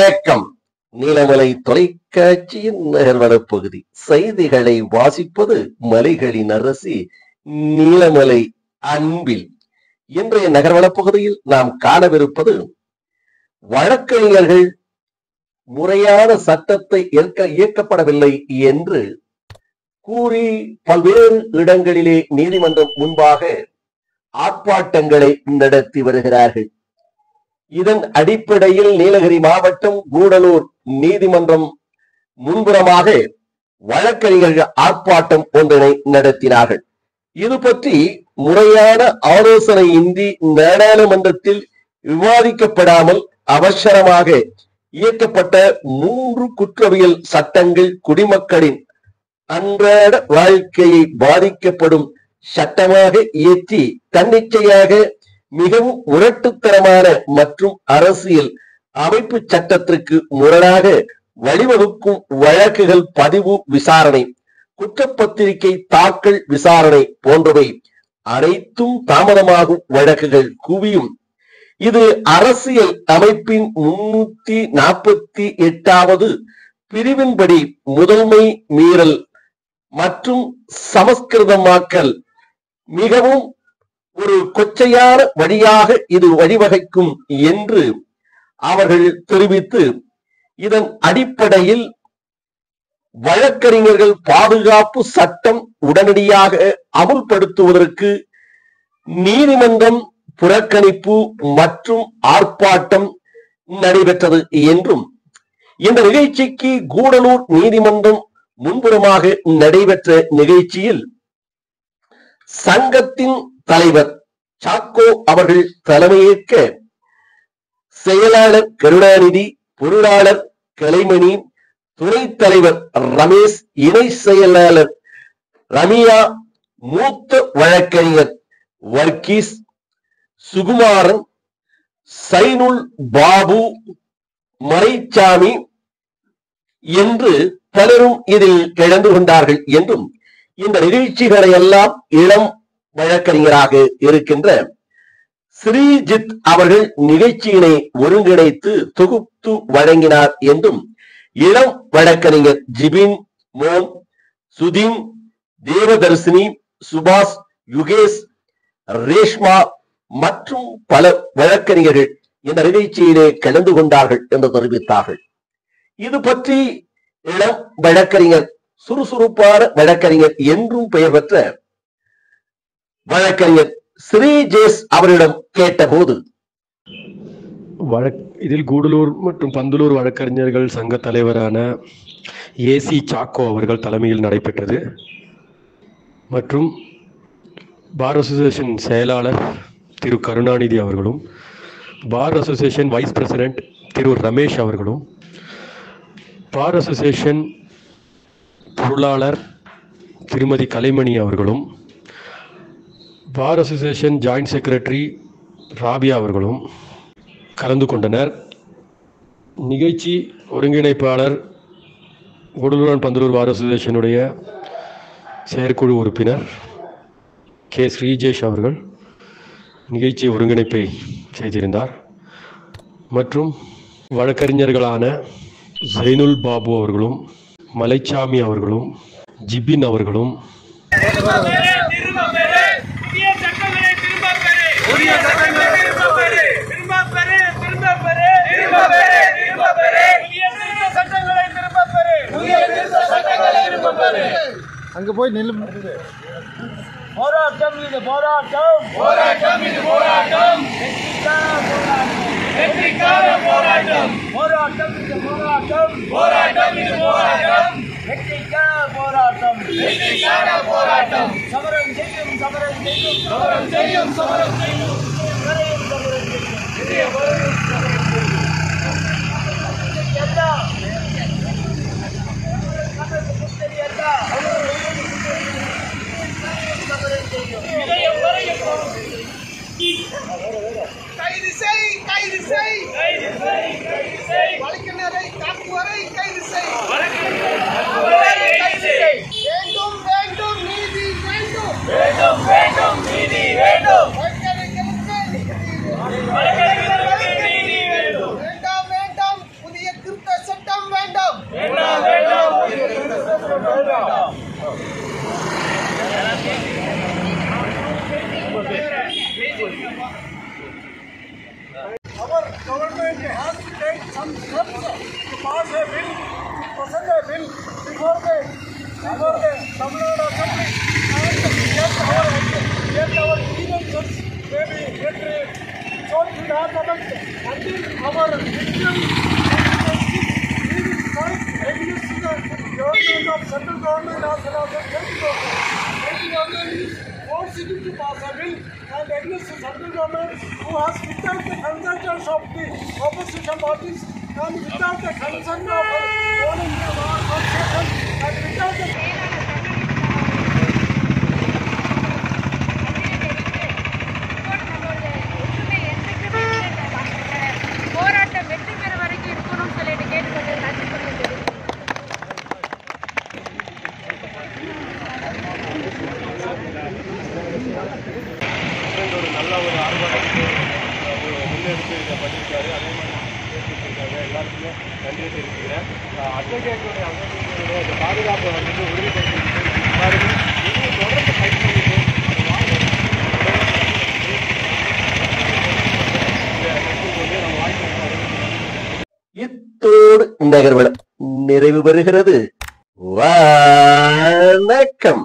வணக்கம். நீலமலை தொலைக்காட்சியின் நகர்வளப் பகுதி செய்திகளை வாசிப்பது மலைகளின் அரசி நீலமலை அன்பில். இன்றைய நகர்வளப் பகுதியில் நாம் காணவிருப்பது, வழக்கறிஞர்கள் முறையான சட்டத்தை இயக்கப்படவில்லை என்று கூறி பல்வேறு இடங்களிலே நீதிமன்றம் முன்பாக ஆர்ப்பாட்டங்களை நடத்தி வருகிறார்கள். இதன் அடிப்படையில் நீலகிரி மாவட்டம் கூடலூர் நீதிமன்றம் முன்புறமாக வழக்கறிஞர்கள் ஆர்ப்பாட்டம் ஒன்றினை நடத்தினார்கள். இது பற்றி முறையான ஆலோசனையின்றி நாடாளுமன்றத்தில் விவாதிக்கப்படாமல் அவசரமாக இயக்கப்பட்ட 3 குற்றவியல் சட்டங்கள் குடிமக்களின் அன்றாட வாழ்க்கையை பாதிக்கப்படும் சட்டமாக இயற்றி தன்னிச்சையாக மிகவும் முரட்டுத்தனமான மற்றும் அரசியல் அமைப்பு சட்டத்திற்கு முரணாக வழிவகுக்கும் வழக்குகள் பதிவு, விசாரணை, குற்றப்பத்திரிகை தாக்கல், விசாரணை போன்றவை அனைத்தும் தாமதமாகும் வழக்குகள் குவியும். இது அரசியல் அமைப்பின் 348வது பிரிவின்படி முதன்மை மீறல் மற்றும் சமஸ்கிருதமாக்கல் மிகவும் ஒரு கொச்சையான வழியாக இது வழிவகைக்கும் என்று அவர்கள் தெரிவித்து, இதன் அடிப்படையில் வழக்கறிஞர்கள் பாதுகாப்பு சட்டம் உடனடியாக அமுல்படுத்துவதற்கு நீதிமன்றம் புறக்கணிப்பு மற்றும் ஆர்ப்பாட்டம் நடைபெற்றது என்றும், இந்த நிகழ்ச்சிக்கு கூடலூர் நீதிமன்றம் முன்புறமாக நடைபெற்ற நிகழ்ச்சியில் சங்கத்தின் தலைவர் சாக்கோ அவர்கள் தலைமையேற்க செயலாளர் கருணாநிதி, பொருளாளர் கலைமணி, துணைத் தலைவர் ரமேஷ், இணை செயலாளர் ரமியா, மூத்த வழக்கறிஞர் வர்கீஸ், சுகுமாரன், சைனுல் பாபு, மறைச்சாமி என்று பலரும் இதில் கலந்து கொண்டார்கள் என்றும், இந்த நிகழ்ச்சிகளை எல்லாம் இளம் வழக்கறிஞராக இருக்கின்ற ஸ்ரீஜித் அவர்கள் நிகழ்ச்சியினை ஒருங்கிணைத்து தொகுத்து வழங்கினார் என்றும், இளம் வழக்கறிஞர் ஜிபின், மோன், சுதீன், தேவதர்சினி, சுபாஷ், யுகேஷ், ரேஷ்மா மற்றும் பல வழக்கறிஞர்கள் இந்த நிகழ்ச்சியிலே கலந்து கொண்டார்கள் என்று தெரிவித்தார்கள். இது பற்றி இளம் வழக்கறிஞர், சுறுசுறுப்பான வழக்கறிஞர் என்றும் பெயர் பெற்ற வழக்கறிஞர் ஸ்ரீஜேஷ் அவரிடம் கேட்டபோது, இதில் கூடலூர் மற்றும் பந்தலூர் வழக்கறிஞர்கள் சங்க தலைவரான ஏசி சாக்கோ அவர்கள் தலைமையில் நடைபெற்றது மற்றும் பார் அசோசியேஷன் செயலாளர் திரு கருணாநிதி அவர்களும், bar association vice president Thiru Ramesh அவர்களும், பார் அசோசியேஷன் பொருளாளர் திருமதி கலைமணி அவர்களும், bar association joint secretary Rabia அவர்களும் கலந்து கொண்டனர். நிகழ்ச்சி ஒருங்கிணைப்பாளர் கூடலூர் பந்தலூர் பார் அசோசியேஷனுடைய செயற்குழு உறுப்பினர் கே ஸ்ரீஜேஷ் அவர்கள் நிகழ்ச்சி ஒருங்கிணைப்பை செய்திருந்தார் மற்றும் வழக்கறிஞர்களான சைனுல் பாபு அவர்களும், மலைச்சாமி அவர்களும், ஜிபின் அவர்களும் அங்க போய் நில்லு. போராட்டம் இது போராட்டம், போராட்டம் இது போராட்டம், வெற்றிக்கான போராட்டம், போராட்டம் இது போராட்டம், போராட்டம் இது போராட்டம், வெற்றிக்கான போராட்டம், வெற்றிக்கான போராட்டம், சமரம் செய்யும் சமரம் செய்யும் சமரம் செய்யும் சமரம் செய்யும் சமரம் செய்யும் கைது செய் கைது செய் கைது செய் கைது செய் வழக்கறிஞரை தாக்குவரை கைது செய் வழக்கறிஞரை கைது செய் வேண்டும் வேண்டும் நீதி வேண்டும் வேண்டும் வேண்டும் நீதி வேண்டும் வழக்கறிஞருக்கு நீதி வேண்டும் வேண்டாம் வேண்டாம் புதிய Our government has to take some steps to pass a bill, to present a bill before the Tamil Nadu Assembly and get our grievances maybe get shown to the government until our victim we will fight against the government of central government as well as the state government. State government is forcing to pass a bill and against the central government who has without the consultants of the opposition parties and without the consent of all India Bar Association and without the போராட்டம் வெற்றி பெற வரைக்கும் இருக்கணும்னு சொல்லிட்டு கேட்டுக்கொண்டு நன்றி சொல்லிட்டு ஒரு நல்ல ஒரு ஆர்ப்பாட்டத்துக்கு முன்னெடுத்து இதை பண்ணியிருக்காரு. அதே மாதிரி பேசியிருக்காங்க. எல்லாருக்குமே நன்றியை தெரிவிக்கிறேன். அட்வொகேட்டுடைய அமைப்புகளுடைய இந்த பாதுகாப்பை வந்துட்டு உறுதிப்படுத்திக்கிட்டு எல்லாருமே இன்னும் தொடர்ந்து ஃபைட் பண்ணிட்டு நம்ம வாய்ப்பு இத்தோடு நகர்வலம் நிறைவு பெறுகிறது. வணக்கம்.